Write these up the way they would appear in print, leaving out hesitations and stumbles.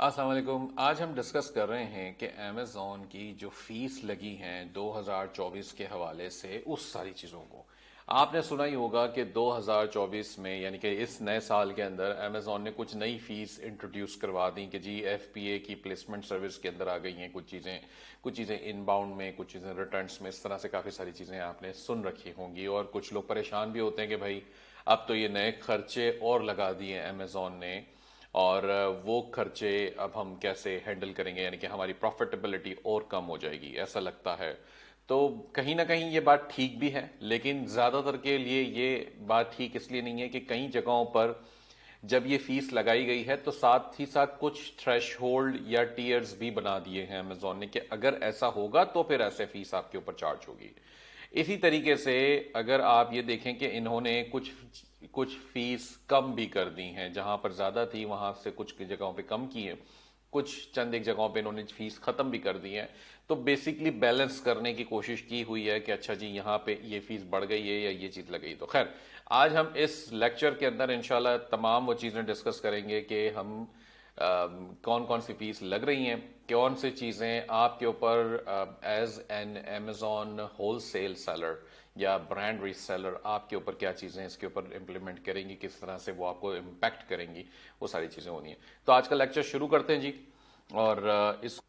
अस्सलाम वालेकुम। आज हम डिस्कस कर रहे हैं कि अमेज़ॉन की जो फ़ीस लगी हैं 2024 के हवाले से उस सारी चीज़ों को आपने सुना ही होगा कि 2024 में यानी कि इस नए साल के अंदर अमेज़ॉन ने कुछ नई फ़ीस इंट्रोड्यूस करवा दी कि जी एफपीए की प्लेसमेंट सर्विस के अंदर आ गई हैं कुछ चीज़ें इनबाउंड में, कुछ चीज़ें रिटर्न्स में, इस तरह से काफ़ी सारी चीज़ें आपने सुन रखी होंगी। और कुछ लोग परेशान भी होते हैं कि भाई अब तो ये नए खर्चे और लगा दिए अमेज़ॉन ने और वो खर्चे अब हम कैसे हैंडल करेंगे, यानी कि हमारी प्रॉफिटेबिलिटी और कम हो जाएगी ऐसा लगता है। तो कहीं ना कहीं ये बात ठीक भी है, लेकिन ज़्यादातर के लिए ये बात ठीक इसलिए नहीं है कि कई जगहों पर जब ये फीस लगाई गई है तो साथ ही साथ कुछ थ्रेश होल्ड या टीयर्स भी बना दिए हैं अमेजोन ने कि अगर ऐसा होगा तो फिर ऐसे फीस आपके ऊपर चार्ज होगी। इसी तरीके से अगर आप ये देखें कि इन्होंने कुछ कुछ फीस कम भी कर दी हैं, जहां पर ज्यादा थी वहां से कुछ की जगहों पे कम की है, कुछ चंद एक जगहों पे इन्होंने फीस खत्म भी कर दी है। तो बेसिकली बैलेंस करने की कोशिश की हुई है कि अच्छा जी यहाँ पे ये फीस बढ़ गई है या ये चीज लग गई। तो खैर आज हम इस लेक्चर के अंदर इंशाल्लाह तमाम वो चीजें डिस्कस करेंगे कि हम कौन कौन सी फीस लग रही हैं, कौन सी चीज़ें आपके ऊपर as an Amazon wholesale seller या ब्रांड रीसेलर आपके ऊपर क्या चीज़ें इसके ऊपर इम्प्लीमेंट करेंगी, किस तरह से वो आपको इम्पैक्ट करेंगी, वो सारी चीज़ें होनी है। तो आज का लेक्चर शुरू करते हैं जी। और इस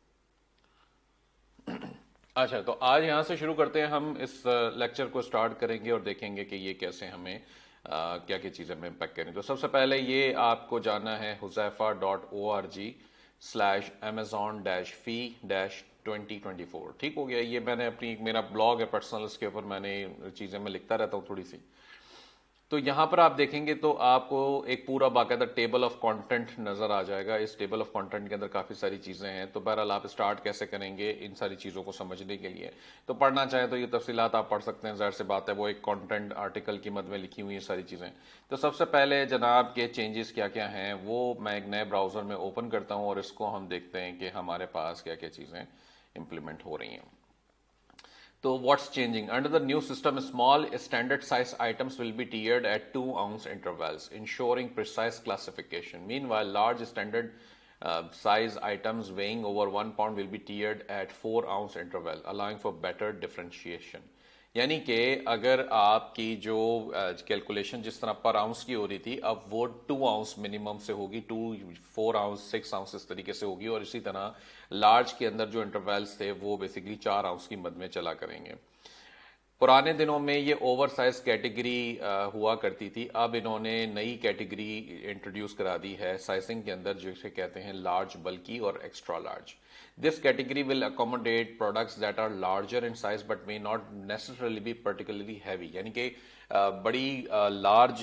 अच्छा, तो आज यहाँ से शुरू करते हैं। हम इस लेक्चर को स्टार्ट करेंगे और देखेंगे कि ये कैसे हमें क्या क्या चीज़ें में इम्पेक्ट करें। तो सबसे पहले ये आपको जाना है huzafa.org/amazon-fee-2024। ठीक हो गया। ये मैंने अपनी मेरा ब्लॉग है पर्सनल, इसके ऊपर मैंने चीज़ें मैं लिखता रहता हूँ थोड़ी सी। तो यहाँ पर आप देखेंगे तो आपको एक पूरा बाकायदा टेबल ऑफ कंटेंट नज़र आ जाएगा। इस टेबल ऑफ कंटेंट के अंदर काफ़ी सारी चीज़ें हैं। तो बहरहाल आप स्टार्ट कैसे करेंगे इन सारी चीज़ों को समझने के लिए, तो पढ़ना चाहें तो ये तफसीलात आप पढ़ सकते हैं, ज़ाहिर सी बात है वो एक कंटेंट आर्टिकल की मद में लिखी हुई है सारी चीज़ें। तो सबसे पहले जनाब के चेंजेस क्या क्या हैं वो मैं एक नए ब्राउज़र में ओपन करता हूँ और इसको हम देखते हैं कि हमारे पास क्या क्या चीज़ें इम्प्लीमेंट हो रही हैं। So what's changing? Under the new system, small standard size items will be tiered at 2-ounce intervals, ensuring precise classification. Meanwhile, large standard size items weighing over 1 pound will be tiered at 4-ounce interval, allowing for better differentiation. यानी कि अगर आपकी जो calculation जिस तरह पर ounce की हो रही थी, अब वो 2 आउंस मिनिमम से होगी, 4 आउंस 6 आउंस इस तरीके से होगी। और इसी तरह लार्ज के अंदर जो इंटरवल्स थे वो बेसिकली 4 आउंस की मद में चला करेंगे। पुराने दिनों में ये ओवर साइज कैटेगरी हुआ करती थी, अब इन्होंने नई कैटेगरी इंट्रोड्यूस करा दी है साइजिंग के अंदर, जिसे कहते हैं लार्ज, बल्की और extra large. This category will accommodate products that are larger in size but may not necessarily be particularly heavy. यानी कि बड़ी लार्ज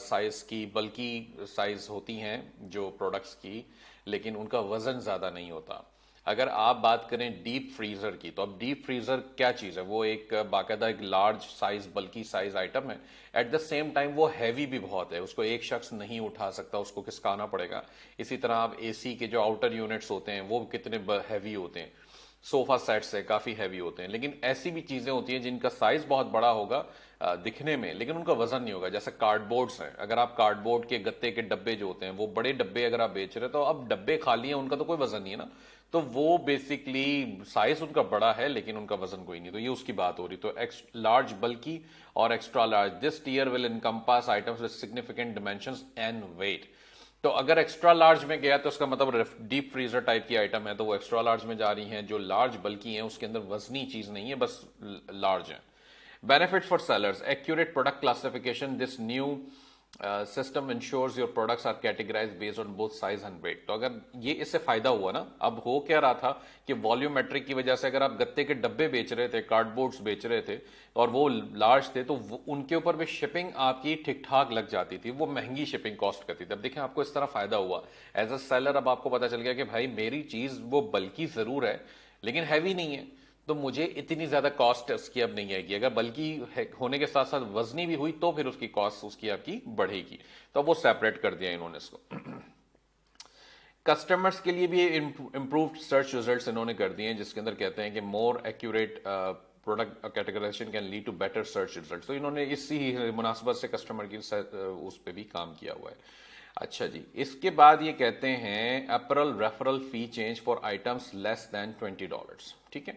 साइज की, बल्कि साइज होती हैं जो प्रोडक्ट्स की, लेकिन उनका वजन ज्यादा नहीं होता। अगर आप बात करें डीप फ्रीजर की, तो अब डीप फ्रीजर क्या चीज़ है? वो एक बाकायदा एक लार्ज साइज, बल्कि साइज आइटम है। एट द सेम टाइम वो हैवी भी बहुत है, उसको एक शख्स नहीं उठा सकता, उसको खिसकाना पड़ेगा। इसी तरह आप एसी के जो आउटर यूनिट्स होते हैं वो कितने हैवी होते हैं, सोफा सेट्स है काफ़ी हैवी होते हैं। लेकिन ऐसी भी चीज़ें होती हैं जिनका साइज बहुत बड़ा होगा दिखने में, लेकिन उनका वजन नहीं होगा। जैसे कार्डबोर्ड्स हैं, अगर आप कार्डबोर्ड के गत्ते के डब्बे जो होते हैं, वो बड़े डब्बे अगर आप बेच रहे हैं तो अब डब्बे खाली हैं, उनका तो कोई वजन नहीं है ना। तो वो बेसिकली साइज उनका बड़ा है लेकिन उनका वजन कोई नहीं। तो ये उसकी बात हो रही। तो लार्ज, बल्कि और extra large, this tier will encompass items with significant dimensions and weight. तो अगर एक्स्ट्रा लार्ज में गया तो उसका मतलब डीप फ्रीजर टाइप की आइटम है, तो वो एक्स्ट्रा लार्ज में जा रही हैं। जो लार्ज बल्कि है उसके अंदर वजनी चीज नहीं है, बस लार्ज है। Benefits for sellers: accurate product classification. This new system ensures your products are categorized based on both size and weight. तो अगर ये इससे फायदा हुआ ना, अब हो क्या रहा था कि वॉल्यूमेट्रिक की वजह से अगर आप गत्ते के डब्बे बेच रहे थे, कार्डबोर्ड्स बेच रहे थे और वो लार्ज थे, तो उनके ऊपर भी शिपिंग आपकी ठीक ठाक लग जाती थी, वो महंगी शिपिंग कॉस्ट करती थी। अब देखें आपको इस तरह फायदा हुआ एज अ सेलर। अब आपको पता चल गया कि भाई मेरी चीज वो बल्कि जरूर है लेकिन हैवी नहीं है, तो मुझे इतनी ज्यादा कॉस्ट उसकी अब नहीं आएगी। अगर बल्कि होने के साथ साथ वजनी भी हुई तो फिर उसकी कॉस्ट उसकी आपकी बढ़ेगी। तो वो सेपरेट कर दिया इन्होंने इसको। कस्टमर्स के लिए भी इम्प्रूव्ड सर्च रिजल्ट्स इन्होंने कर दिए हैं, जिसके अंदर कहते हैं कि more accurate product categorization can lead to better search result. तो इन्होंने इसी मुनासबत से कस्टमर की उस पर भी काम किया हुआ है। अच्छा जी, इसके बाद ये कहते हैं April referral fee change for items less than $20। ठीक है,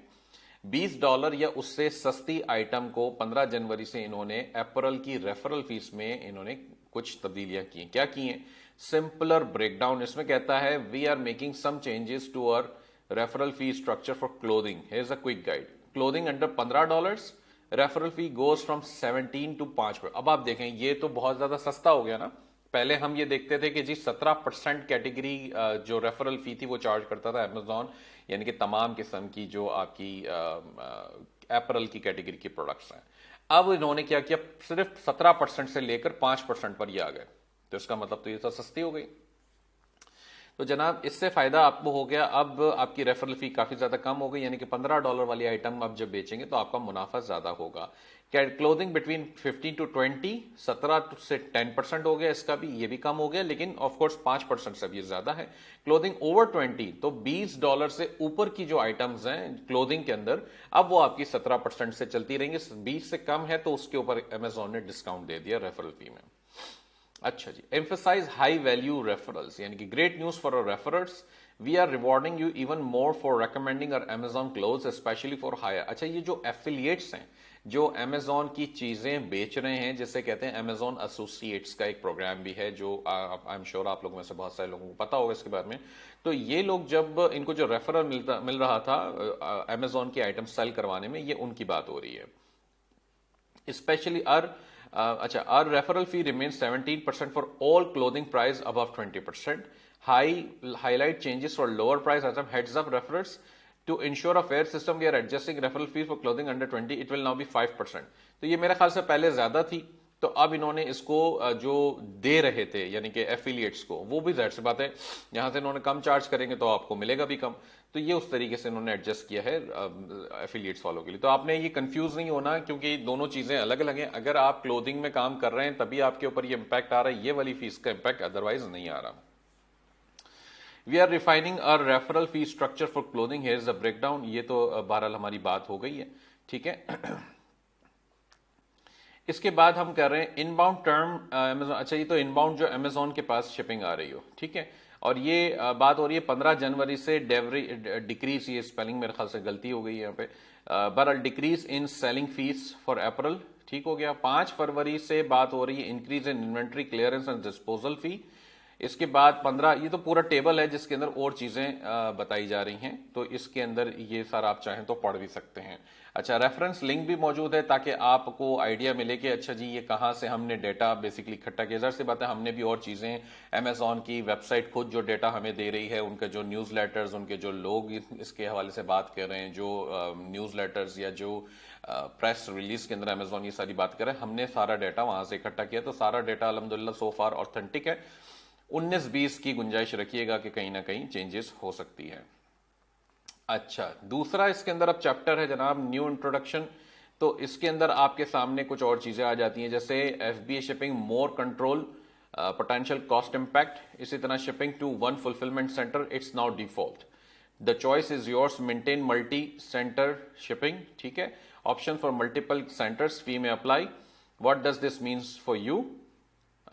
$20 या उससे सस्ती आइटम को 15 जनवरी से इन्होंने अप्रैल की रेफरल फीस में इन्होंने कुछ तब्दीलियां की हैं। क्या की हैं? सिंपलर ब्रेकडाउन इसमें कहता है we are making some changes to our referral fee structure for clothing. Here is a quick guide. Clothing under $15, referral fee goes from 17 to 5%। अब आप देखें ये तो बहुत ज्यादा सस्ता हो गया ना। पहले हम ये देखते थे कि जी 17% कैटेगरी जो रेफरल फी थी वो चार्ज करता था अमेजॉन, यानी कि तमाम किस्म की जो आपकी एप्पल की कैटेगरी की प्रोडक्ट्स हैं। अब इन्होंने क्या किया, सिर्फ 17% से लेकर 5% पर ये आ गए। तो इसका मतलब तो ये तो सस्ती हो गई। तो जनाब इससे फायदा आपको हो गया, अब आपकी रेफरल फी काफी ज्यादा कम हो गई, यानी कि $15 वाली आइटम आप जब बेचेंगे तो आपका मुनाफा ज्यादा होगा। क्लोथिंग बिटवीन 15 to 20, 17 से 10% हो गया, इसका भी ये भी कम हो गया, लेकिन ऑफकोर्स 5% से भी ज्यादा है। क्लोथिंग ओवर 20 तो $20 से ऊपर की जो आइटम्स हैं क्लोथिंग के अंदर, अब वो आपकी 17% से चलती रहेंगी। 20 से कम है तो उसके ऊपर अमेजोन ने डिस्काउंट दे दिया रेफरल फी में। अच्छा जी, एम्फेसाइज हाई वैल्यू रेफरल्स, यानी कि great news for our referrers, we are rewarding you even more for recommending our Amazon clothes especially for higher. अच्छा, ये जो एफिलिएट्स हैं जो अमेजॉन की चीजें बेच रहे हैं, जिसे कहते हैं अमेजॉन एसोसिएट्स का एक प्रोग्राम भी है जो आई एम श्योर आप लोगों में से बहुत सारे लोगों को पता होगा इसके बारे में। तो ये लोग जब इनको जो रेफरल मिल रहा था अमेजॉन की आइटम सेल करवाने में, ये उनकी बात हो रही है। स्पेशली अच्छा, our referral fee remains 17% for all clothing price above 20%. Highlight changes for lower price item. Heads up referrals. To ensure a fair system, we are adjusting referral fee for clothing under 20. It will now be 5%. तो ये मेरे ख्याल से पहले ज्यादा थी, तो अब इन्होंने इसको जो दे रहे थे यानी कि एफिलिएट्स को, वो भी जाहिर सी बात है यहां से इन्होंने कम चार्ज करेंगे तो आपको मिलेगा भी कम। तो ये उस तरीके से इन्होंने एडजस्ट किया है एफिलिएट्स वालों के लिए। तो आपने ये कंफ्यूज नहीं होना, क्योंकि दोनों चीजें अलग अलग हैं। अगर आप क्लोथिंग में काम कर रहे हैं तभी आपके ऊपर ये इंपैक्ट आ रहा है, ये वाली फीस का इंपैक्ट अदरवाइज नहीं आ रहा। We are refining our referral fee structure for clothing, here is the breakdown. ये तो बहरहाल हमारी बात हो गई है, ठीक है। इसके बाद हम कर रहे हैं इनबाउंड टर्म अमेजोन। अच्छा, ये तो इनबाउंड जो अमेजोन के पास शिपिंग आ रही हो, ठीक है, और ये बात हो रही है 15 जनवरी से डिक्रीज, ये स्पेलिंग मेरे ख्याल से गलती हो गई यहाँ पे, बहरहाल decrease in selling fees for अप्रैल, ठीक हो गया। 5 फरवरी से बात हो रही है increase in inventory clearance and disposal fee. इसके बाद 15, ये तो पूरा टेबल है जिसके अंदर और चीजें बताई जा रही हैं, तो इसके अंदर ये सारा आप चाहें तो पढ़ भी सकते हैं। अच्छा, रेफरेंस लिंक भी मौजूद है ताकि आपको आइडिया मिले कि अच्छा जी ये कहाँ से हमने डेटा बेसिकली इकट्ठा किया। ज़ाहिर सी बात है हमने भी और चीज़ें, अमेजॉन की वेबसाइट खुद जो डेटा हमें दे रही है, उनके जो न्यूज़ लेटर्स, उनके जो लोग इसके हवाले से बात कर रहे हैं, जो न्यूज़ लेटर्स या जो प्रेस रिलीज के अंदर अमेजॉन ये सारी बात कर रहे हैं, हमने सारा डेटा वहां से इकट्ठा किया। तो सारा डेटा अल्हम्दुलिल्लाह सो फार ऑथेंटिक है। 19-20 की गुंजाइश रखिएगा कि कहीं ना कहीं चेंजेस हो सकती है। अच्छा, दूसरा इसके अंदर अब चैप्टर है जनाब न्यू इंट्रोडक्शन। तो इसके अंदर आपके सामने कुछ और चीजें आ जाती हैं, जैसे FBA shipping more control, potential cost impact. इसी तरह shipping to one fulfilment centre, it's now default, the choice is yours, maintain multi centre shipping, ठीक है, option for multiple centres, fee में apply, what does this means for you,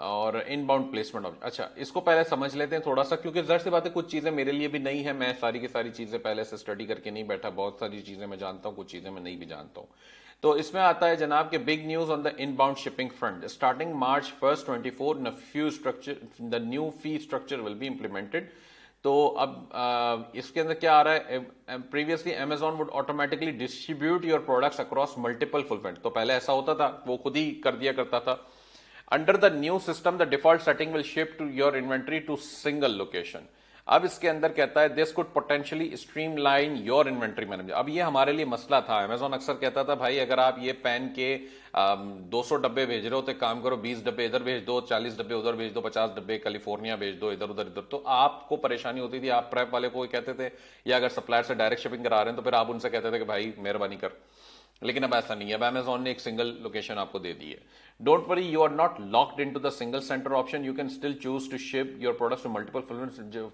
और inbound placement option. अच्छा, इसको पहले समझ लेते हैं थोड़ा सा, क्योंकि जाहिर सी बात है कुछ चीजें मेरे लिए भी नई है, मैं सारी की सारी चीजें पहले से स्टडी करके नहीं बैठा, बहुत सारी चीजें मैं जानता हूं, कुछ चीजें मैं नहीं भी जानता हूं। तो इसमें आता है जनाब के big news on the inbound shipping front, starting March 1, 2024 the new fee structure will be implemented. तो अब इसके अंदर क्या आ रहा है, previously Amazon would automatically distribute your products across multiple fulfilment. तो पहले ऐसा होता था, वो खुद ही कर दिया करता था। Under the new system, the default setting will shift to your inventory to single location. अब इसके अंदर कहता है this could potentially streamline your inventory management। अब ये हमारे लिए मसला था, अमेजॉन अक्सर कहता था भाई अगर आप ये पेन के 200 डब्बे भेज रहे हो तो काम करो 20 डब्बे इधर भेज दो, 40 डब्बे उधर भेज दो, 50 डब्बे कैलिफोर्निया भेज दो, इधर उधर इधर। तो आपको परेशानी होती थी, आप प्रेप वाले को कहते थे, या अगर सप्लायर से डायरेक्ट शिपिंग करा रहे हैं तो फिर आप उनसे कहते थे कि भाई मेहरबानी कर लेकिन अब ऐसा नहीं है, अब अमेजोन ने एक सिंगल लोकेशन आपको दे दी है। Don't worry, you are not locked into the single centre option, you can still choose to ship your products to multiple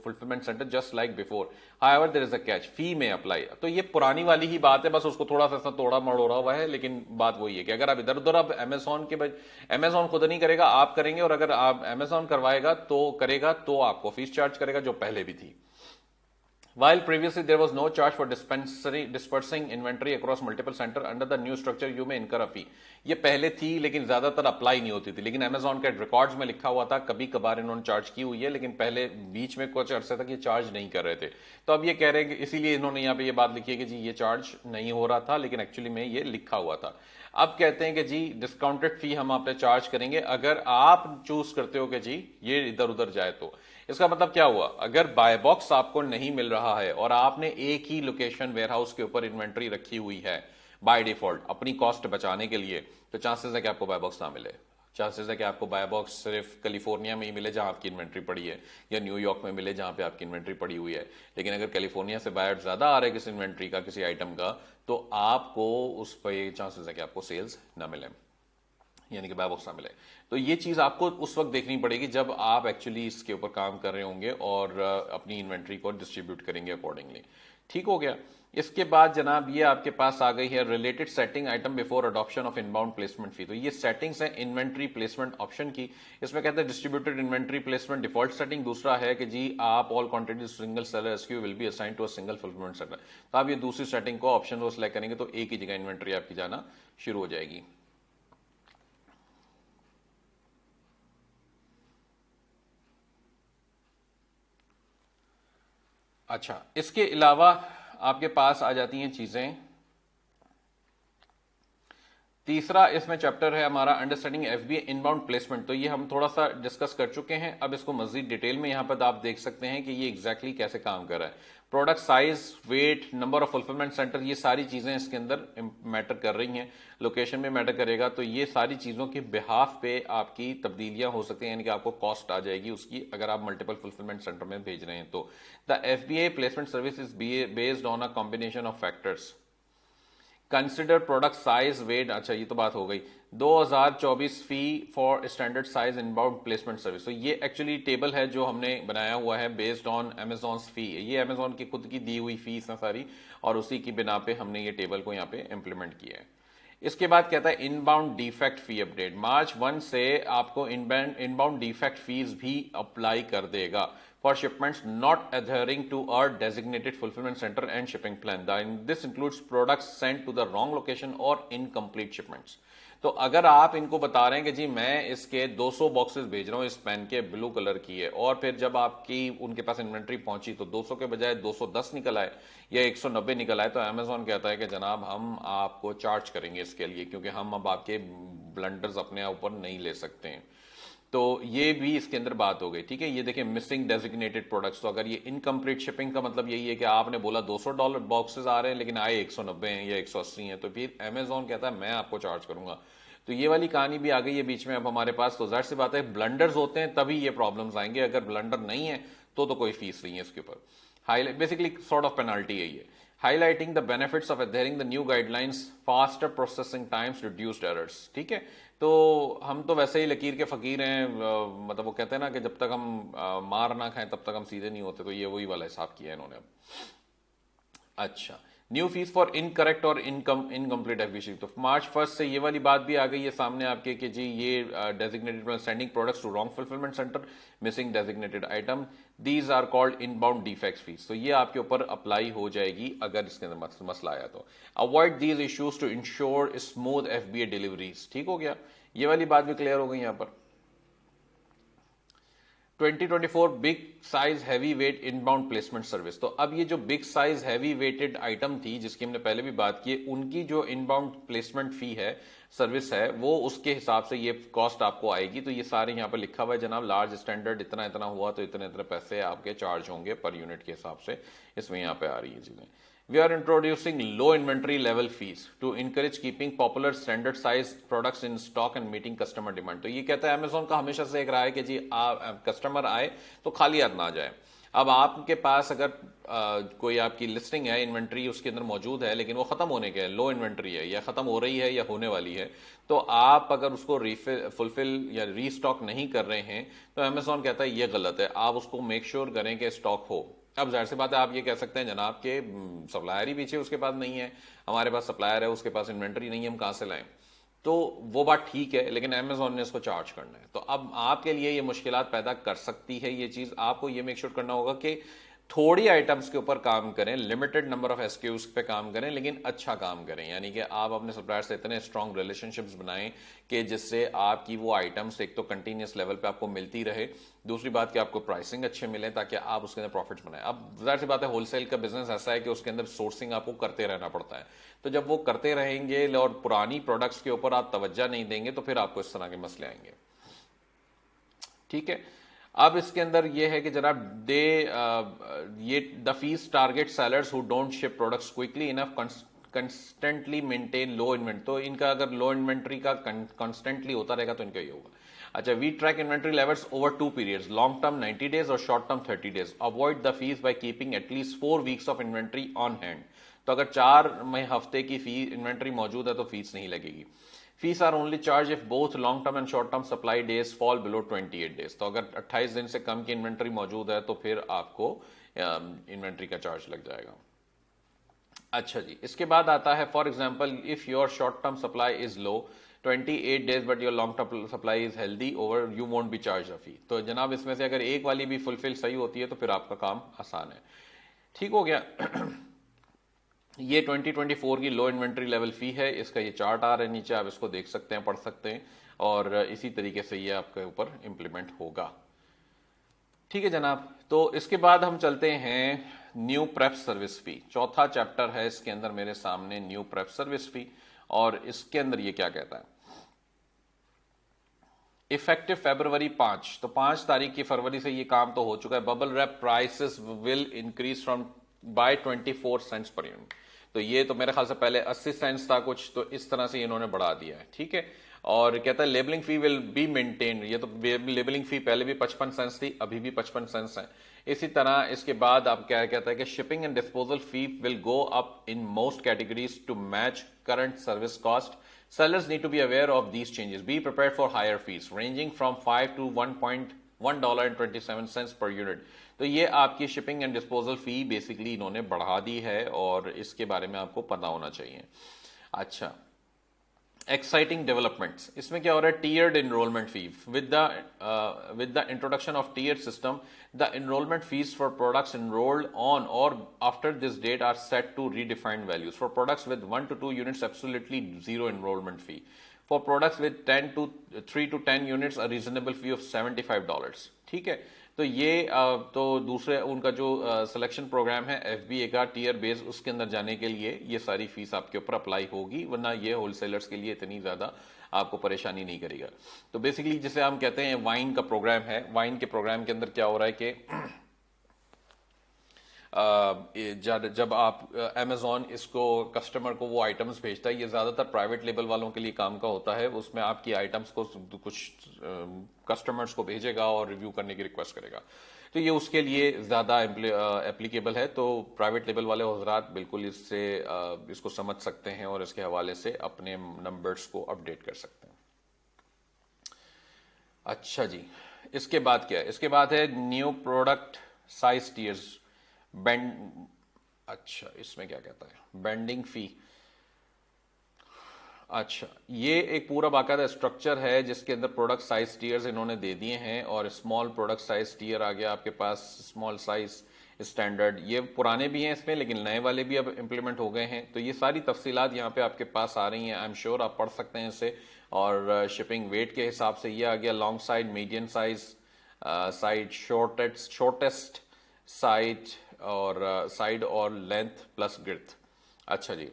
fulfilment centre just like before, however there is a catch, fee में apply. तो ये पुरानी वाली ही बात है, बस उसको थोड़ा सा तोड़ा मड़ोड़ा हुआ है, लेकिन बात वही है कि अगर आप इधर उधर, अब अमेजोन खुद नहीं करेगा, आप करेंगे, और अगर आप अमेजोन करवाएगा तो करेगा तो आपको फीस चार्ज करेगा, जो पहले भी थी। While previously there was no charge for dispersing inventory across multiple center, under the new structure you may incur a fee। ये पहले थी लेकिन ज्यादातर अप्लाई नहीं होती थी, लेकिन अमेजोन के रिकॉर्ड्स में लिखा हुआ था, कभी कभार इन्होंने चार्ज की हुई है, लेकिन पहले बीच में कुछ अरसे तक ये चार्ज नहीं कर रहे थे। तो अब ये कह रहे हैं कि इसीलिए इन्होंने यहाँ पे ये बात लिखी है कि जी ये चार्ज नहीं हो रहा था, लेकिन एक्चुअली में ये लिखा हुआ था। अब कहते हैं कि जी डिस्काउंटेड फी हम आप पे चार्ज करेंगे अगर आप चूज करते हो कि जी ये इधर उधर जाए तो। इसका मतलब क्या हुआ, अगर बाय बॉक्स आपको नहीं मिल रहा है और आपने एक ही लोकेशन वेयरहाउस के ऊपर इन्वेंट्री रखी हुई है बाय डिफॉल्ट अपनी कॉस्ट बचाने के लिए, तो चांसेस है कि आपको बाय बॉक्स ना मिले। चांसेस है कि आपको बाय बॉक्स सिर्फ कैलिफोर्निया में ही मिले जहां आपकी इन्वेंट्री पड़ी है, या न्यूयॉर्क में मिले जहां पे आपकी इन्वेंट्री पड़ी हुई है। लेकिन अगर कैलिफोर्निया से बायर ज्यादा आ रहे किसी इन्वेंट्री का, किसी आइटम का, तो आपको उस पर चांसेस है कि आपको सेल्स ना मिले, यानी कि बाय बॉक्स ना मिले। तो ये चीज आपको उस वक्त देखनी पड़ेगी जब आप एक्चुअली इसके ऊपर काम कर रहे होंगे और अपनी इन्वेंट्री को डिस्ट्रीब्यूट करेंगे अकॉर्डिंगली। ठीक हो गया। इसके बाद जनाब ये आपके पास आ गई है related setting item before adoption of inbound placement fee. तो ये सेटिंग्स है इन्वेंट्री प्लेसमेंट ऑप्शन की। इसमें कहते हैं distributed inventory placement default setting. दूसरा है कि जी आप all quantities single seller SKU will be assign to a single fulfilment centre. तो आप ये दूसरी सेटिंग को ऑप्शन को सिलेक्ट करेंगे तो एक ही जगह इन्वेंट्री आपकी जाना शुरू हो जाएगी। अच्छा, इसके अलावा आपके पास आ जाती हैं चीजें। तीसरा इसमें चैप्टर है हमारा अंडरस्टैंडिंग एफबीए इनबाउंड प्लेसमेंट। तो ये हम थोड़ा सा डिस्कस कर चुके हैं, अब इसको मजीद डिटेल में यहां पर आप देख सकते हैं कि ये एग्जैक्टली कैसे काम कर रहा है। Product size, weight, number of fulfilment centre, ये सारी चीजें इसके अंदर मैटर कर रही हैं। लोकेशन में मैटर करेगा, तो ये सारी चीजों के बिहाफ पे आपकी तब्दीलियां हो सकती हैं, यानी कि आपको कॉस्ट आ जाएगी उसकी अगर आप मल्टीपल फुलफिलमेंट सेंटर में भेज रहे हैं तो। The FBA placement service is based on a combination of factors. Consider product size, weight. अच्छा, ये तो बात हो गई। 2024 fee for standard size inbound placement service. तो ये एक्चुअली टेबल है जो हमने बनाया हुआ है बेस्ड ऑन अमेजॉन फी। ये अमेजॉन की खुद की दी हुई फीस है सारी, और उसी की बिना पे हमने ये टेबल को यहाँ पे इंप्लीमेंट किया है। इसके बाद कहता है इनबाउंड डिफेक्ट फी अपडेट। मार्च 1 से आपको इनबाउंड डिफेक्ट फीस भी अप्लाई कर देगा for shipments not adhering to a designated fulfillment center and shipping plan. This includes products sent to the wrong location or incomplete shipments. तो अगर आप इनको बता रहे हैं कि जी मैं इसके 200 बॉक्सेस भेज रहा हूं इस पेन के, ब्लू कलर की है, और फिर जब आपकी उनके पास इन्वेंट्री पहुंची तो 200 के बजाय 210 निकल आए या 190 निकल आए, तो अमेजोन कहता है कि जनाब हम आपको चार्ज करेंगे इसके लिए, क्योंकि हम अब आपके ब्लंडर्स अपने ऊपर नहीं ले सकते हैं। तो ये भी इसके अंदर बात हो गई। ठीक है, ये देखिए मिसिंग डेजिग्नेटेड प्रोडक्ट्स। तो अगर ये इनकम्प्लीट शिपिंग का मतलब यही है कि आपने बोला $200 बॉक्सेस आ रहे हैं लेकिन आए 190 हैं या 180 हैं, तो फिर अमेजोन कहता है मैं आपको चार्ज करूंगा। तो ये वाली कहानी भी आ गई है बीच में अब हमारे पास। तो जाहिर सी बात है ब्लंडर्स होते हैं तभी ये प्रॉब्लम्स आएंगे, अगर ब्लंडर नहीं है तो कोई फीस नहीं है इसके ऊपर। Highlight basically sort of penalty है ये। Highlighting the benefits of adhering the new guidelines, faster processing times, reduced errors. ठीक है, तो हम तो वैसे ही लकीर के फकीर हैं, मतलब वो कहते हैं ना कि जब तक हम मार ना खाएं तब तक हम सीधे नहीं होते, तो ये वही वाला हिसाब किया है इन्होंने अब। अच्छा, न्यू फीस फॉर इनकरेक्ट और इनकम्प्लीट एफबीसी। तो मार्च 1 से ये वाली बात भी आ गई है सामने आपके कि जी ये designated sending products to wrong fulfilment centre, missing designated item, these are called inbound defect fees. तो ये आपके ऊपर अप्लाई हो जाएगी अगर इसके अंदर मसला आया तो। Avoid these issues to ensure smooth FBA deliveries. ठीक हो गया, ये वाली बात भी क्लियर हो गई यहां पर। 2024 big size heavy weight inbound placement service. तो अब ये जो big size heavy weighted item थी जिसकी हमने पहले भी बात की, उनकी जो इनबाउंड प्लेसमेंट फी है, सर्विस है, वो उसके हिसाब से ये कॉस्ट आपको आएगी। तो ये सारे यहाँ पर लिखा हुआ है जनाब, लार्ज स्टैंडर्ड इतना इतना हुआ तो इतने इतने पैसे आपके चार्ज होंगे पर यूनिट के हिसाब से, इसमें यहाँ पे आ रही है चीजें। We are introducing low inventory level fees to encourage keeping popular standard size products in stock and meeting customer demand. तो ये कहता है अमेजोन का हमेशा से एक रहा है कि जी कस्टमर आए तो खाली हाथ ना जाए। अब आपके पास अगर कोई आपकी लिस्टिंग है, इन्वेंट्री उसके अंदर मौजूद है, लेकिन वो खत्म होने के है, लो इन्वेंट्री है या खत्म हो रही है या होने वाली है, तो आप अगर उसको फुलफिल या रीस्टॉक नहीं कर रहे हैं तो अमेजोन कहता है ये गलत है, आप उसको मेक श्योर करें कि स्टॉक हो। अब जाहिर सी बात है, आप ये कह सकते हैं जनाब के सप्लायर ही पीछे उसके पास नहीं है, हमारे पास सप्लायर है, उसके पास इन्वेंट्री नहीं है, हम कहां से लाएं? तो वो बात ठीक है, लेकिन अमेजोन ने इसको चार्ज करना है, तो अब आपके लिए ये मुश्किलात पैदा कर सकती है ये चीज। आपको ये मेक श्योर करना होगा कि थोड़ी आइटम्स के ऊपर काम करें, लिमिटेड नंबर ऑफ एसक्यूज पे काम करें, लेकिन अच्छा काम करें, यानी कि आप अपने सप्लायर से इतने स्ट्रॉन्ग रिलेशनशिप्स बनाएं कि जिससे आपकी वो आइटम्स एक तो कंटिन्यूस लेवल पे आपको मिलती रहे, दूसरी बात कि आपको प्राइसिंग अच्छे मिले ताकि आप उसके अंदर प्रॉफिट्स बनाएं। अब जाहिर सी बात है, होलसेल का बिजनेस ऐसा है कि उसके अंदर सोर्सिंग आपको करते रहना पड़ता है, तो जब वो करते रहेंगे और पुरानी प्रोडक्ट्स के ऊपर आप तवज्जो नहीं देंगे तो फिर आपको इस तरह के मसले आएंगे। ठीक है, अब इसके अंदर ये है कि जनाब दे ये the fees target sellers who don't ship products quickly enough constantly maintain low inventory. तो इनका अगर लो इन्वेंट्री का कंस्टेंटली होता रहेगा तो इनका ये होगा। अच्छा, we track inventory levels over 2 periods, long term 90 days और short term 30 days. Avoid the fees by keeping at least 4 weeks of inventory on hand. तो अगर 4 हफ्ते की फी इन्वेंट्री मौजूद है तो फीस नहीं लगेगी। Fees are only charge if both long term and short term supply days fall below 28 days. तो अगर 28 दिन से कम की इन्वेंट्री मौजूद है तो फिर आपको इन्वेंट्री का चार्ज लग जाएगा। अच्छा जी, इसके बाद आता है for example if your short term supply is low 28 days but your long term supply is healthy over you won't be charge a fee. तो जनाब इसमें से अगर एक वाली भी फुलफिल सही होती है तो फिर आपका काम आसान है। ठीक हो गया। ये 2024 की लो इन्वेंट्री लेवल फी है, इसका ये चार्ट आ रहा है नीचे, आप इसको देख सकते हैं, पढ़ सकते हैं, और इसी तरीके से ये आपके ऊपर इंप्लीमेंट होगा। ठीक है जनाब, तो इसके बाद हम चलते हैं न्यू प्रेप सर्विस फी। चौथा चैप्टर है इसके अंदर मेरे सामने, न्यू प्रेप सर्विस फी, और इसके अंदर ये क्या कहता है। इफेक्टिव फरवरी 5, तो 5 तारीख की फरवरी से ये काम तो हो चुका है। Bubble wrap prices will increase from by 24 cents per unit. तो ये तो मेरे ख्याल से पहले 80 सेंट्स था कुछ, तो इस तरह से इन्होंने बढ़ा दिया है। ठीक है, और कहता है labelling fee will be maintain. ये तो लेबलिंग फी पहले भी 55 सेंट्स थी, अभी भी 55 सेंट्स है। इसी तरह इसके बाद आप क्या कहता है कि shipping and disposal fee will go up in most categories to match current service cost. Sellers need to be aware of these changes. Be prepared for higher fees ranging from 5 to $1.27 per unit. तो ये आपकी shipping and disposal fee basically इन्होंने बढ़ा दी है और इसके बारे में आपको पता होना चाहिए। अच्छा, एक्साइटिंग डेवलपमेंट्स, इसमें क्या हो रहा है, tiered enrolment fee with the introduction of tier system the enrolment fees for products enrolled on और after this date are set to redefined values. For products with 1 to 2 units absolutely zero enrolment fee. For products with 3 to 10 units a reasonable fee of $75। ठीक है, तो ये तो दूसरे उनका जो selection programme है एफबीए का टीयर बेस, उसके अंदर जाने के लिए ये सारी फीस आपके ऊपर अप्लाई होगी, वरना ये होलसेलर्स के लिए इतनी ज्यादा आपको परेशानी नहीं करेगा। तो बेसिकली जिसे हम कहते हैं वाइन का प्रोग्राम है, वाइन के प्रोग्राम के अंदर क्या हो रहा है कि जब आप अमेजोन इसको कस्टमर को वो आइटम्स भेजता है, ये ज्यादातर प्राइवेट लेबल वालों के लिए काम का होता है, उसमें आपकी आइटम्स को कुछ कस्टमर्स को भेजेगा और रिव्यू करने की रिक्वेस्ट करेगा, तो ये उसके लिए ज्यादा एप्लीकेबल है। तो प्राइवेट लेबल वाले हजरात बिल्कुल इससे इसको समझ सकते हैं और इसके हवाले से अपने नंबर्स को अपडेट कर सकते हैं। अच्छा जी, इसके बाद क्या है, इसके बाद है new product size tears bend. अच्छा, इसमें क्या कहता है, बेंडिंग फी। अच्छा, ये एक पूरा बाकायदा स्ट्रक्चर है जिसके अंदर प्रोडक्ट साइज टीयर्स इन्होंने दे दिए हैं, और स्मॉल प्रोडक्ट साइज टीयर आ गया आपके पास, स्मॉल साइज स्टैंडर्ड, ये पुराने भी हैं इसमें लेकिन नए वाले भी अब इंप्लीमेंट हो गए हैं। तो ये सारी तफसीलात यहाँ पे आपके पास आ रही हैं, आई एम श्योर आप पढ़ सकते हैं इसे। और शिपिंग वेट के हिसाब से ये आ गया long side, medium size side, shortest side और साइड और लेंथ प्लस गिर्थ। अच्छा जी,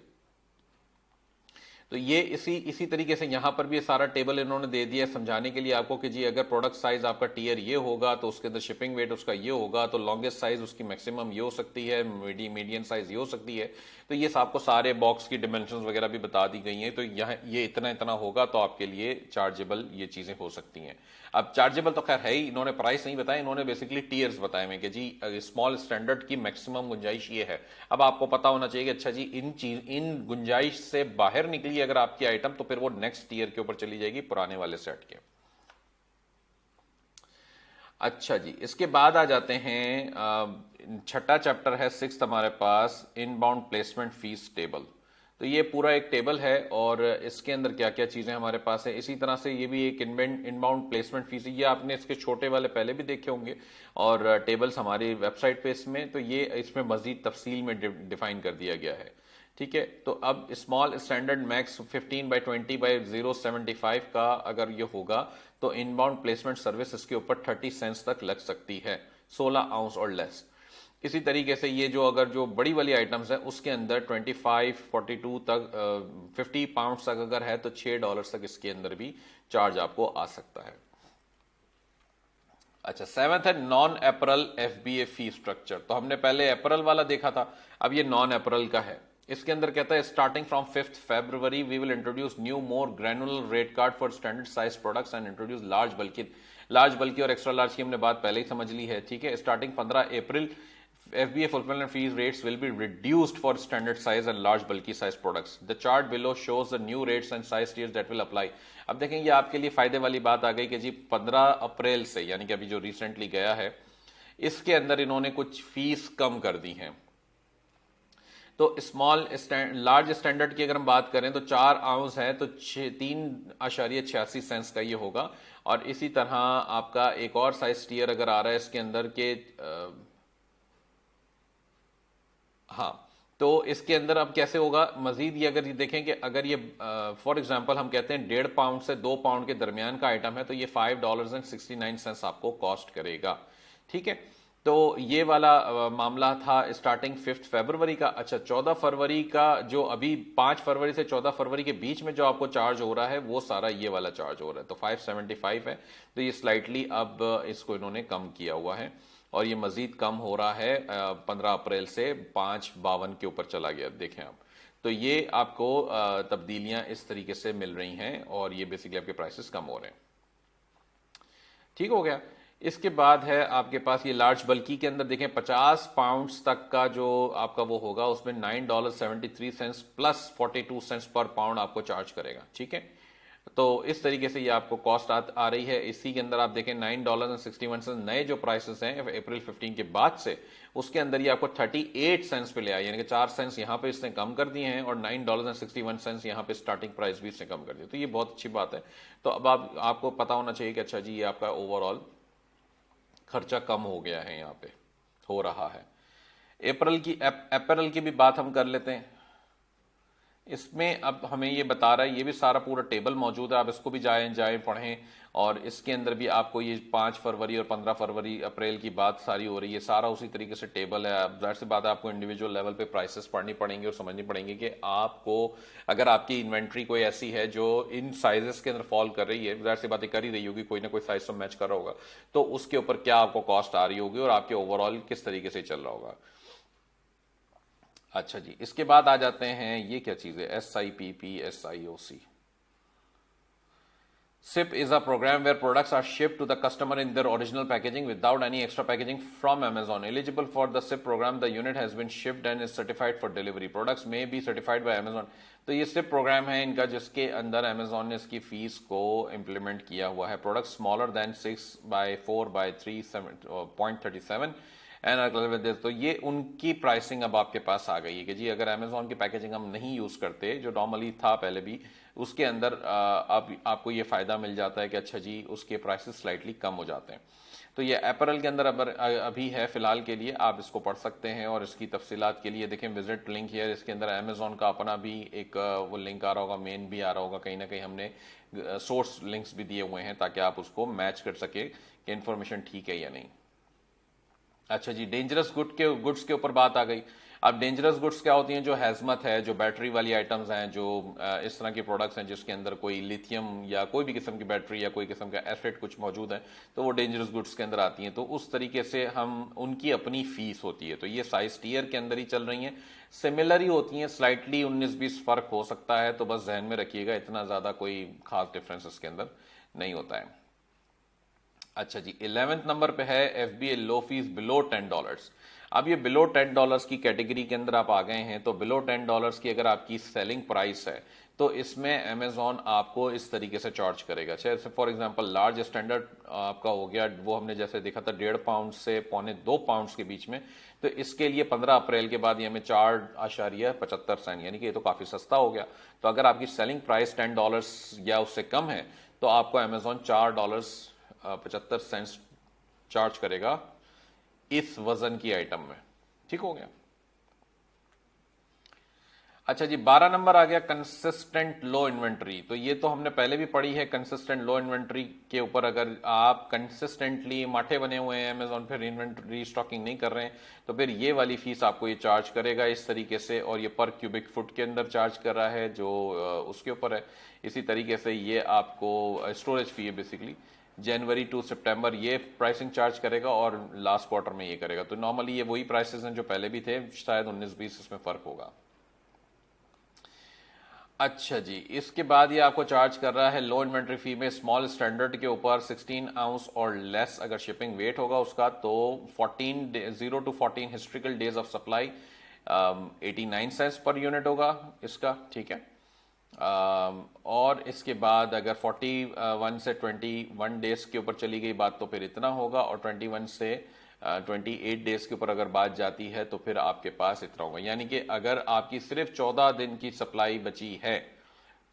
तो ये इसी तरीके से यहाँ पर भी ये सारा टेबल इन्होंने दे दिया है समझाने के लिए आपको कि जी अगर प्रोडक्ट साइज आपका टीयर ये होगा तो उसके अंदर शिपिंग वेट उसका ये होगा, तो लॉन्गेस्ट साइज उसकी मैक्सिमम ये हो सकती है, मीडियम साइज ये हो सकती है। तो ये आपको सारे बॉक्स की डिमेंशंस वगैरह भी बता दी गई हैं। तो यहाँ ये इतना इतना होगा तो आपके लिए चार्जेबल ये चीज़ें हो सकती हैं। अब चार्जेबल तो खैर है ही, इन्होंने प्राइस नहीं बताया, इन्होंने बेसिकली टीयर्स बताए हैं कि जी स्मॉल स्टैंडर्ड की मैक्सिमम गुंजाइश ये है। अब आपको पता होना चाहिए कि अच्छा जी इन गुंजाइश से बाहर निकली अगर आपकी आइटम तो फिर वो नेक्स्ट टीयर के ऊपर चली जाएगी पुराने वाले सेट के। अच्छा जी, इसके बाद आ जाते हैं छठा चैप्टर है, सिक्स्थ हमारे पास इनबाउंड प्लेसमेंट फीस टेबल। तो ये पूरा एक टेबल है और इसके अंदर क्या क्या चीज़ें हमारे पास है। इसी तरह से ये भी एक इनबाउंड प्लेसमेंट फीस है, ये आपने इसके छोटे वाले पहले भी देखे होंगे और टेबल्स हमारी वेबसाइट पे इसमें, तो ये इसमें मजीद तफसील में डिफाइन कर दिया गया है। ठीक है, तो अब स्मॉल स्टैंडर्ड मैक्स 15x20/075 का अगर ये होगा तो इनबाउंड प्लेसमेंट सर्विस इसके ऊपर 30 सेंट्स तक लग सकती है, 16 आउंस और लेस। इसी तरीके से ये जो अगर जो बड़ी वाली आइटम्स है उसके अंदर 25, 42 तक 50 पाउंड तक अगर है तो $6 तक इसके अंदर भी चार्ज आपको आ सकता है। अच्छा, सेवेंथ है non apparel FBA fee structure. तो हमने पहले एपरल वाला देखा था, अब ये नॉन एपरल का है। इसके अंदर कहता है starting from 5th February we will introduce new more granular rate card for standard size products and introduce large bulky और एक्स्ट्रा लार्ज की हमने बात पहले ही समझ ली है। ठीक है, starting 15 April FBA fulfillment fees rates will be reduced for standard size and large bulky size products. The chart below shows the new rates and size tiers that will apply. अब देखें ये आपके लिए फायदे वाली बात आ गई कि जी 15 अप्रैल से, यानी कि अभी जो रिसेंटली गया है, इसके अंदर इन्होंने कुछ फीस कम कर दी है। तो लार्ज स्टैंडर्ड की अगर हम बात करें तो 4 आउंस है तो 3.86 सेंट्स का ये होगा। और इसी तरह आपका एक और साइज टीयर अगर आ रहा है इसके अंदर के हाँ, तो इसके अंदर अब कैसे होगा मजीद, ये अगर ये देखें कि अगर ये फॉर एग्जांपल हम कहते हैं 1.5 पाउंड से 2 पाउंड के दरमियान का आइटम है तो ये $5.69 आपको कॉस्ट करेगा। ठीक है, तो ये वाला मामला था स्टार्टिंग 5th फरवरी का। अच्छा, 14 फरवरी का जो अभी 5 फरवरी से 14 फरवरी के बीच में जो आपको चार्ज हो रहा है वो सारा ये वाला चार्ज हो रहा है, तो 575 है। तो ये स्लाइटली अब इसको इन्होंने कम किया हुआ है और ये मजीद कम हो रहा है 15 अप्रैल से 5.52 के ऊपर चला गया। देखें आप, तो ये आपको तब्दीलियां इस तरीके से मिल रही हैं और ये बेसिकली आपके प्राइसेस कम हो रहे हैं। ठीक हो गया। इसके बाद है आपके पास ये लार्ज बल्कि के अंदर देखें 50 पाउंड्स तक का जो आपका वो होगा उसमें $9.73 प्लस 42 सेंट्स पर पाउंड आपको चार्ज करेगा। ठीक है, तो इस तरीके से ये आपको कॉस्ट आ रही है। इसी के अंदर आप देखें $9.61 नए जो प्राइसेस हैं अप्रैल 15 के बाद से, उसके अंदर ये आपको 38 सेंट्स पे ले आए, यानी कि 4 सेंट्स यहाँ पे इसने कम कर दिए हैं और $9.61 यहाँ पे स्टार्टिंग प्राइस भी इसने कम कर दिया। तो ये बहुत अच्छी बात है। तो अब आपको पता होना चाहिए कि अच्छा जी ये आपका ओवरऑल खर्चा कम हो गया है, यहाँ पे हो रहा है। अप्रैल की भी बात हम कर लेते हैं। इसमें अब हमें ये बता रहा है, ये भी सारा पूरा टेबल मौजूद है, आप इसको भी जाएं पढ़ें। और इसके अंदर भी आपको ये 5 फरवरी और 15 फरवरी अप्रैल की बात सारी हो रही है, सारा उसी तरीके से टेबल है। अब जाहिर सी बात है आपको इंडिविजुअल लेवल पे प्राइसेस पढ़नी पड़ेंगे और समझनी पड़ेंगे कि आपको अगर आपकी इन्वेंट्री कोई ऐसी है जो इन साइजेस के अंदर फॉल कर रही है, जाहिर सी बातें कर ही रही होगी, कोई ना कोई साइज तो मैच कर रहा होगा, तो उसके ऊपर क्या आपको कॉस्ट आ रही होगी और आपके ओवरऑल किस तरीके से चल रहा होगा। अच्छा जी, इसके बाद आ जाते हैं ये क्या चीज है, SIPP/SIOC। SIP is a program where products are shipped to the customer in their original packaging without any extra packaging from Amazon. Eligible for the SIP program, the unit has been shipped and is certified for delivery. Products may be certified by Amazon. तो ये SIP programme है इनका जिसके अंदर Amazon ने इसकी fees को implement किया हुआ है। Product smaller than 6x4x3.37 and तो ये उनकी प्राइसिंग अब आपके पास आ गई है कि जी अगर अमेजोन की पैकेजिंग हम नहीं यूज करते जो नॉर्मली था पहले भी, उसके अंदर अब आपको ये फायदा मिल जाता है कि अच्छा जी उसके प्राइसेस स्लाइटली कम हो जाते हैं। तो ये अप्रैल के अंदर अभी है फिलहाल के लिए, आप इसको पढ़ सकते हैं और इसकी तफसीलात के लिए देखें विजिट लिंक हियर। इसके अंदर अमेजोन का अपना भी एक वो लिंक आ रहा होगा, मेन भी आ रहा होगा, कहीं ना कहीं हमने सोर्स लिंक्स भी दिए हुए हैं ताकि आप उसको मैच कर सके कि इन्फॉर्मेशन ठीक है या नहीं। अच्छा जी, डेंजरस गुड्स के ऊपर बात आ गई। अब डेंजरस गुड्स क्या होती हैं, जो हैजमत है, जो बैटरी वाली आइटम्स हैं, जो इस तरह के प्रोडक्ट्स हैं जिसके अंदर कोई लिथियम या कोई भी किस्म की बैटरी या कोई किस्म का एसिड कुछ मौजूद है, तो वो डेंजरस गुड्स के अंदर आती हैं। तो उस तरीके से हम उनकी अपनी फीस होती है, तो ये साइज टीयर के अंदर ही चल रही हैं, सिमिलर ही होती हैं, स्लाइटली 19-20 फर्क हो सकता है, तो बस जहन में रखिएगा, इतना ज़्यादा कोई खास डिफरेंस इसके अंदर नहीं होता है। अच्छा जी, 11th नंबर पे है FBA लो फीस बिलो $10। अब ये बिलो $10 की कैटेगरी के अंदर आप आ गए हैं, तो बिलो $10 की अगर आपकी सेलिंग प्राइस है तो इसमें अमेजोन आपको इस तरीके से चार्ज करेगा। जैसे फॉर एग्जांपल लार्ज स्टैंडर्ड आपका हो गया, वो हमने जैसे देखा था 1.5 पाउंड से 1.25 पाउंड के बीच में, तो इसके लिए 15 अप्रैल के बाद ये हमें 4.75 सेंट, यानी कि ये तो काफ़ी सस्ता हो गया। तो अगर आपकी सेलिंग प्राइस $10 या उससे कम है तो आपको अमेजोन $4.75 चार्ज करेगा इस वजन की आइटम में। ठीक हो गया। अच्छा जी, 12 नंबर आ गया कंसिस्टेंट लो इन्वेंट्री। तो ये तो हमने पहले भी पढ़ी है, कंसिस्टेंट लो इन्वेंट्री के ऊपर अगर आप कंसिस्टेंटली माठे बने हुए हैं अमेजोन फिर इन्वेंट्री स्टॉकिंग नहीं कर रहे हैं, तो फिर ये वाली फीस आपको ये चार्ज करेगा इस तरीके से, और ये पर क्यूबिक फुट के अंदर चार्ज कर रहा है जो उसके ऊपर है। इसी तरीके से ये आपको स्टोरेज फी है बेसिकली, जनवरी टू सितंबर ये प्राइसिंग चार्ज करेगा और लास्ट क्वार्टर में ये करेगा। तो नॉर्मली ये वही प्राइसेस हैं जो पहले भी थे, शायद 19-20 इसमें फर्क होगा। अच्छा जी, इसके बाद ये आपको चार्ज कर रहा है लो इन्वेंट्री फी में स्मॉल स्टैंडर्ड के ऊपर 16 आउंस और लेस अगर शिपिंग वेट होगा उसका, तो 0 to 14 historical days of supply 89 cents per unit होगा इसका। ठीक है। और इसके बाद अगर 41 से 21 डेज के ऊपर चली गई बात तो फिर इतना होगा, और 21 से 28 डेज के ऊपर अगर बात जाती है तो फिर आपके पास इतना होगा। यानी कि अगर आपकी सिर्फ 14 दिन की सप्लाई बची है,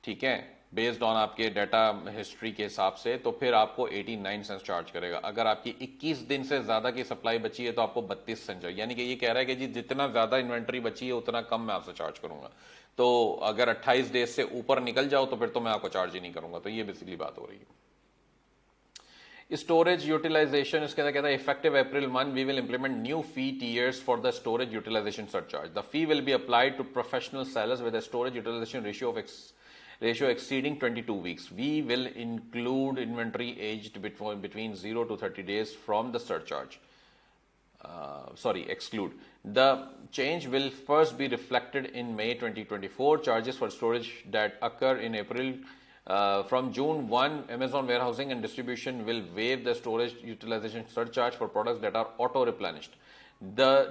ठीक है, बेस्ड ऑन आपके डाटा हिस्ट्री के हिसाब से, तो फिर आपको 89 सेंट चार्ज करेगा। अगर आपकी 21 दिन से ज्यादा की सप्लाई बची है तो आपको 32 सेंट चाहिए। यानी कि ये कह रहा है कि जी जितना ज्यादा इन्वेंट्री बची है उतना कम मैं आपसे चार्ज करूंगा। तो अगर 28 डेज से ऊपर निकल जाओ तो फिर तो मैं आपको चार्ज ही नहीं करूंगा। तो ये बेसिकली बात हो रही है। स्टोरेज यूटिलाइजेशन, इसके अंदर कहता है effective April 1 we will implement new fee tiers for the storage utilization surcharge. The fee will be applied to professional sellers with a storage utilization ratio exceeding 22 weeks. We will include inventory aged between 0 to 30 days from the surcharge. Exclude. The change will first be reflected in May 2024. Charges for storage that occur in April. From June 1, Amazon Warehousing and Distribution will waive the storage utilization surcharge for products that are auto-replenished.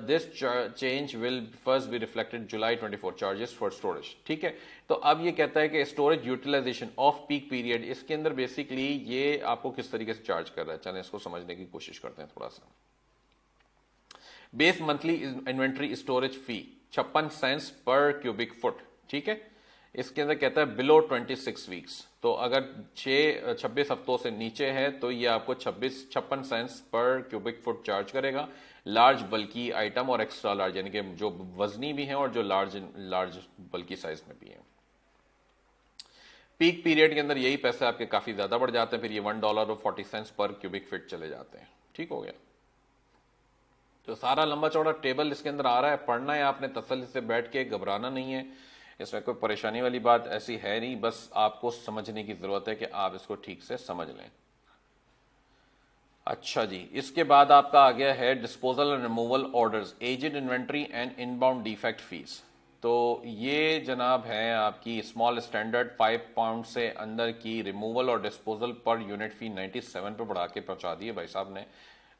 This change will first be reflected July 24 charges for storage. ठीक है। तो अब ये कहता है कि storage utilization of peak period, इसके अंदर बेसिकली ये आपको किस तरीके से चार्ज कर रहा है, चलें इसको समझने की कोशिश करते हैं थोड़ा सा। बेस मंथली इन्वेंट्री स्टोरेज फी 56 सेंट्स पर क्यूबिक फुट। ठीक है। इसके अंदर कहता है बिलो 26 वीक्स, तो अगर 26 हफ्तों से नीचे है तो ये आपको 56 cents per cubic foot charge करेगा। लार्ज बल्की आइटम और एक्स्ट्रा लार्ज, यानी कि जो वजनी भी हैं और जो लार्ज बल्की साइज में भी हैं। पीक पीरियड के अंदर यही पैसे आपके काफी ज्यादा बढ़ जाते हैं, फिर ये $1.40 पर क्यूबिक फीट चले जाते हैं। ठीक हो गया। तो सारा लंबा चौड़ा टेबल इसके अंदर आ रहा है, पढ़ना है आपने तसल्ली से बैठ के, घबराना नहीं है, इसमें कोई परेशानी वाली बात ऐसी है नहीं, बस आपको समझने की जरूरत है कि आप इसको ठीक से समझ लें। अच्छा जी, इसके बाद आपका आ गया है disposal and removal orders, aged inventory and inbound defect fees. तो ये जनाब है आपकी स्मॉल स्टैंडर्ड 5 पाउंड से अंदर की रिमूवल और डिस्पोजल पर यूनिट फी 97 पे बढ़ा के पहुंचा दी है भाई साहब ने,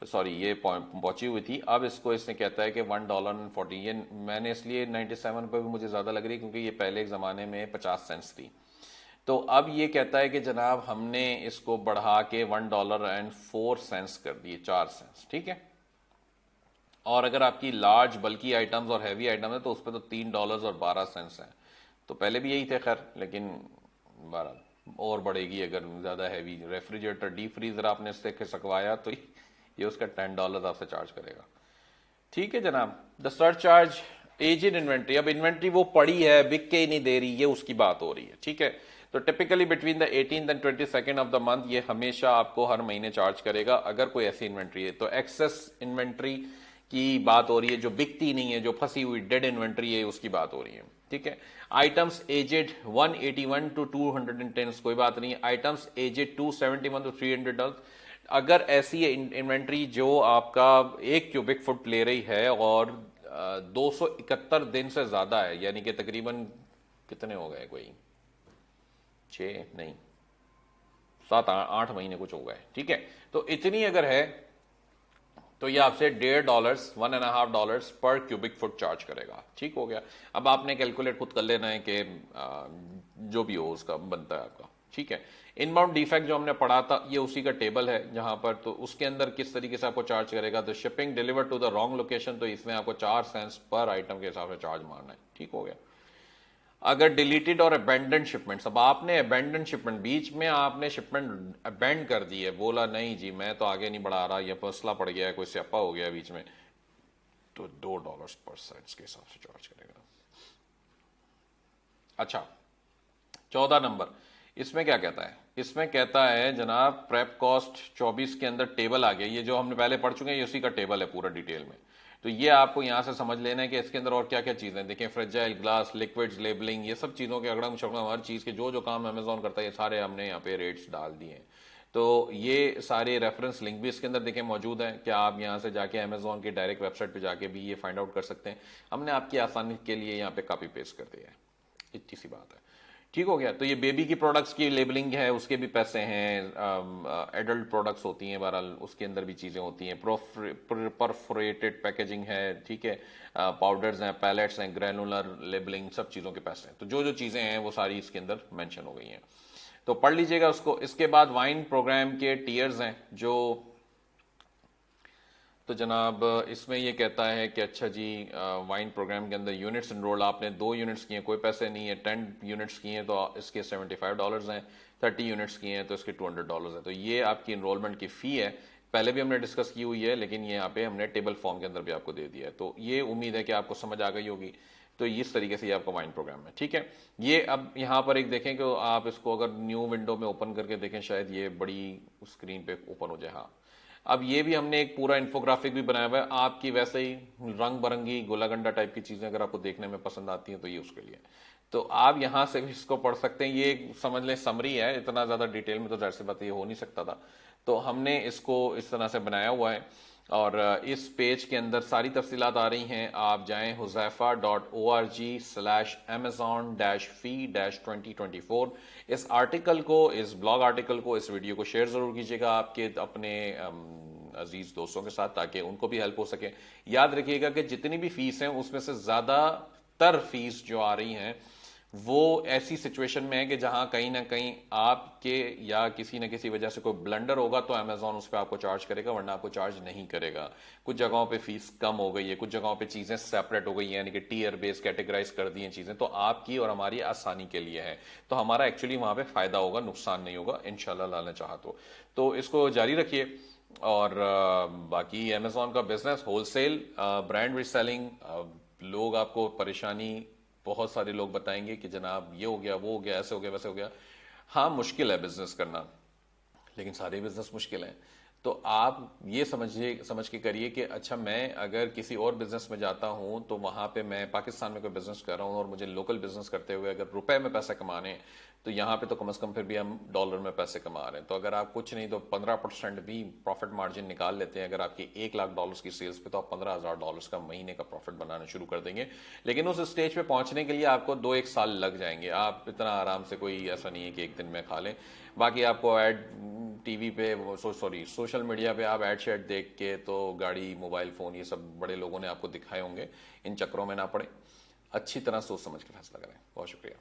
सॉरी ये पहुंची हुई थी। अब इसको इसने कहता है कि $1.40, ये मैंने इसलिए 97 पे भी मुझे ज़्यादा लग रही है क्योंकि ये पहले एक ज़माने में 50 सेंट्स थी। तो अब ये कहता है कि जनाब हमने इसको बढ़ा के $1.04 कर दिए, 4 सेंट्स। ठीक है। और अगर आपकी लार्ज बल्कि आइटम्स और हैवी आइटम है तो उस पर तो $3.12 है। तो पहले भी यही थे खैर, लेकिन 12 और बढ़ेगी अगर ज़्यादा हैवी रेफ्रिजरेटर डीप फ्रीजर आपने इससे खिसकवाया तो ये उसका $10 आपसे चार्ज करेगा। ठीक है जनाब। द सरचार्ज एजेड इन्वेंट्री, अब इन्वेंट्री वो पड़ी है बिक के ही नहीं दे रही, ये उसकी बात हो रही है। ठीक है। तो typically between the 18th and 22nd of the month ये हमेशा आपको हर महीने चार्ज करेगा अगर कोई ऐसी इन्वेंट्री है। तो एक्सेस इन्वेंट्री की बात हो रही है, जो बिकती नहीं है, जो फंसी हुई डेड इन्वेंट्री है, उसकी बात हो रही है। ठीक है, आइटम्स एजेड 181 टू 210, कोई बात नहीं। आइटम्स एजेड 271 टू 300, अगर ऐसी इन्वेंट्री जो आपका 1 क्यूबिक फुट ले रही है और 271 दिन से ज्यादा है, यानी कि तकरीबन कितने हो गए, कोई 6 नहीं 7-8 महीने कुछ हो गए। ठीक है, तो इतनी अगर है तो ये आपसे $1.5 $1.5 पर क्यूबिक फुट चार्ज करेगा। ठीक हो गया। अब आपने कैलकुलेट खुद कर लेना है कि जो भी हो उसका बनता है आपका। ठीक है, इनबाउंड डिफेक्ट जो हमने पढ़ा था ये उसी का टेबल है जहां पर, तो उसके अंदर किस तरीके से आपको चार्ज करेगा। तो shipping deliver to the wrong location, तो इसमें आपको 4 सेंट्स पर आइटम के हिसाब से चार्ज मारना है। ठीक हो गया। अगर डिलीटेड और अबेंडन शिपमेंट्स, अब आपने अबेंडन शिपमेंट, बीच में आपने शिपमेंट अबेंड कर दी है, बोला नहीं जी मैं तो आगे नहीं बढ़ा रहा, या फसला पड़ गया है, कोई स्यापा हो गया बीच में, तो $2 पर सेंट्स के हिसाब से चार्ज करेगा। अच्छा, 14 नंबर, इसमें क्या कहता है, इसमें कहता है जनाब प्रेप कॉस्ट 24 के अंदर टेबल आ गया, ये जो हमने पहले पढ़ चुके हैं ये उसी का टेबल है पूरा डिटेल में। तो ये आपको यहां से समझ लेना है कि इसके अंदर और क्या क्या चीजें देखें, फ्रेजाइल ग्लास, लिक्विड्स, लेबलिंग, ये सब चीजों के अगड़म शगड़म हर चीज के जो जो काम अमेजोन करता है ये सारे हमने यहाँ पे रेट्स डाल दिए हैं। तो ये सारे रेफरेंस लिंक भी इसके अंदर देखें मौजूद है, कि आप यहाँ से जाके अमेजोन की डायरेक्ट वेबसाइट पे जाके भी ये फाइंड आउट कर सकते हैं। हमने आपकी आसानी के लिए यहाँ पे कॉपी पेस्ट कर दिया है, इतनी सी बात है। ठीक हो गया। तो ये बेबी की प्रोडक्ट्स की लेबलिंग है, उसके भी पैसे हैं। एडल्ट प्रोडक्ट्स होती हैं बहरहाल, उसके अंदर भी चीज़ें होती हैं। परफोरेटेड पैकेजिंग है, ठीक है, पाउडर्स हैं, पैलेट्स हैं, ग्रैनुलर लेबलिंग, सब चीज़ों के पैसे हैं। तो जो जो चीज़ें हैं वो सारी इसके अंदर मेंशन हो गई हैं, तो पढ़ लीजिएगा उसको। इसके बाद वाइन प्रोग्राम के टीयर्स हैं जो, तो जनाब इसमें ये कहता है कि अच्छा जी वाइन प्रोग्राम के अंदर यूनिट्स इनरोल्ड, आपने 2 यूनिट्स किए कोई पैसे नहीं है, 10 यूनिट्स किए हैं तो इसके $75 हैं, 30 यूनिट्स किए हैं तो इसके $200 है। तो ये आपकी इनरोलमेंट की फ़ी है, पहले भी हमने डिस्कस की हुई है, लेकिन ये यहाँ पे हमने टेबल फॉर्म के अंदर भी आपको दे दिया है। तो ये उम्मीद है कि आपको समझ आ गई होगी। तो इस तरीके से ये आपका वाइन प्रोग्राम है। ठीक है, ये अब यहाँ पर एक देखें कि आप इसको अगर न्यू विंडो में ओपन करके देखें, शायद ये बड़ी स्क्रीन पे ओपन हो जाए। हाँ, अब ये भी हमने एक पूरा इन्फोग्राफिक भी बनाया हुआ है आपकी, वैसे ही रंग बरंगी गोलागंडा टाइप की चीजें अगर आपको देखने में पसंद आती हैं तो ये उसके लिए। तो आप यहां से भी इसको पढ़ सकते हैं। ये समझ लें समरी है, इतना ज्यादा डिटेल में तो जाहिर सी बात ये हो नहीं सकता था, तो हमने इसको इस तरह से बनाया हुआ है। और इस पेज के अंदर सारी तफसीलात आ रही हैं, आप जाएं huzaifa.org/amazon-fee-2024। इस आर्टिकल को, इस ब्लॉग आर्टिकल को, इस वीडियो को शेयर जरूर कीजिएगा आपके अपने अजीज दोस्तों के साथ, ताकि उनको भी हेल्प हो सके। याद रखिएगा कि जितनी भी फीस हैं उसमें से ज्यादातर फीस जो आ रही हैं वो ऐसी सिचुएशन में है कि जहां कहीं ना कहीं आपके या किसी न किसी वजह से कोई ब्लंडर होगा तो अमेजोन उस पर आपको चार्ज करेगा, वरना आपको चार्ज नहीं करेगा। कुछ जगहों पे फीस कम हो गई है, कुछ जगहों पे चीजें सेपरेट हो गई हैं, यानी कि टीयर बेस कैटेगराइज कर दी हैं चीजें, तो आपकी और हमारी आसानी के लिए है। तो हमारा एक्चुअली वहां पे फायदा होगा, नुकसान नहीं होगा इंशाल्लाह अल्लाह ने चाहा तो इसको जारी रखिए। और बाकी अमेजोन का बिजनेस होलसेल, ब्रांड रीसेलिंग, लोग आपको परेशानी, बहुत सारे लोग बताएंगे कि जनाब ये हो गया, वो हो गया, ऐसे हो गया, वैसे हो गया। हाँ, मुश्किल है बिजनेस करना, लेकिन सारे बिजनेस मुश्किल हैं। तो आप ये समझ के करिए कि अच्छा मैं अगर किसी और बिजनेस में जाता हूं तो वहां पे मैं पाकिस्तान में कोई बिजनेस कर रहा हूं और मुझे लोकल बिजनेस करते हुए अगर रुपए में पैसे कमाने, तो यहाँ पे तो कम से कम फिर भी हम डॉलर में पैसे कमा रहे हैं। तो अगर आप कुछ नहीं तो 15% भी प्रॉफिट मार्जिन निकाल लेते हैं, अगर आपकी $1,00,000 की सेल्स पे, तो आप $15,000 का महीने का प्रॉफिट बनाना शुरू कर देंगे। लेकिन उस स्टेज पे पहुंचने के लिए आपको 2-1 साल लग जाएंगे। आप इतना आराम से, कोई ऐसा नहीं है कि एक दिन में खा लें। बाकी आपको एड टीवी पे, सोशल मीडिया पे आप एड शेड देख के तो गाड़ी, मोबाइल फोन, ये सब बड़े लोगों ने आपको दिखाए होंगे, इन चक्रों में ना पड़े, अच्छी तरह सोच समझ के फैसला करें। बहुत शुक्रिया।